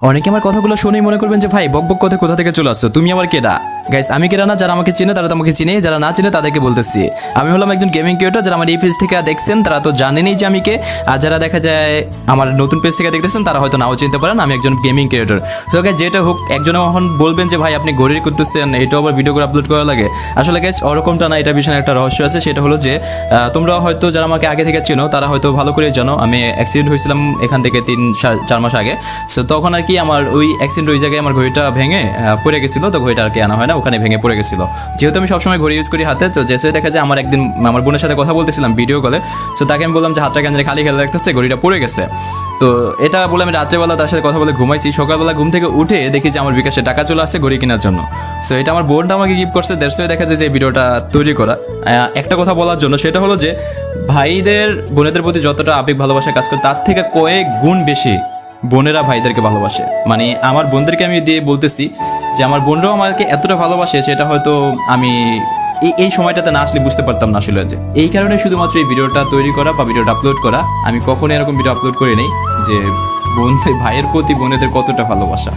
অনেকে আমার কথাগুলো শুনেই মনে করবেন যে ভাই বকবক কথা কোথা থেকে চলে আসছো, তুমি আমার কেডা? গাইস, আমি কেডা না, যারা আমাকে চিনে তারা তো আমাকে চিনে, যারা না চিনে তাদেরকে বলতেছি আমি হলাম একজন গেমিং ক্রিয়েটর। যারা আমার এই পেজ থেকে দেখছেন তারা তো জানেনই যে আমি কে, আর যারা দেখা যায় আমার নতুন পেজ থেকে দেখতেছেন তারা হয়তো নাও চিনতে পারেন আমি একজন গেমিং ক্রিয়েটর। তো গাইস, যেটা হোক, একজনে এখন বলবেন যে ভাই আপনি ঘড়ি করতেছেন, এটাও আবার ভিডিও করে আপলোড করা লাগে। আসলে গাইস ওরকমটা না, এটা বিষয়ে একটা রহস্য আছে। সেটা হলো যে তোমরা হয়তো যারা আমাকে আগে থেকে চিনো তারা হয়তো ভালো করে জানো আমি অ্যাক্সিডেন্ট হয়েছিলাম এখান থেকে 3-4 মাস আগে। সো তখন আর কি আমার ওই অ্যাক্সিডেন্ট ওই জায়গায় আমার ঘড়িটা ভেঙে পড়ে গেছিলো, তো ঘড়িটা আর কি আনা হয় না, ওখানে ভেঙে পড়ে গেছিলো। যেহেতু আমি সবসময় ঘড়ি ইউজ করি হাতে, তো যেসে দেখা যায় আমার একদিন আমার বোনের সাথে কথা বলতেছিলাম ভিডিও কলে। সো তাকে আমি বললাম যে হাতটা কেন খালি খেলে রাখতেছে, ঘড়িটা পড়ে গেছে। তো এটা বলে আমি রাত্রেবেলা তার সাথে কথা বলে ঘুমাইছি। সকালবেলা ঘুম থেকে উঠে দেখি যে আমার বিকাশে টাকা চলে আসছে ঘড়ি কেনার জন্য। সো এটা আমার বোনটা আমাকে গিফট করছে, দেড়শো দেখা যায় যে ভিডিওটা তৈরি করা। একটা কথা বলার জন্য, সেটা হলো যে ভাইদের বোনেদের প্রতি যতটা আবেগ ভালোবাসা কাজ করে তার থেকে কয়েক গুণ বেশি বোনেরা ভাইদেরকে ভালোবাসে। মানে আমার বোনদেরকে আমি দিয়ে বলতেছি যে আমার বোনরাও আমাকে এতটা ভালোবাসে, সেটা হয়তো আমি এই সময়টাতে না আসলে বুঝতে পারতাম না আসলে। যে এই কারণে শুধুমাত্র এই ভিডিওটা তৈরি করা বা ভিডিওটা আপলোড করা। আমি কখনোই এরকম ভিডিও আপলোড করি নাই যে ভাইয়ের প্রতি বোনেদের কতটা ভালোবাসা।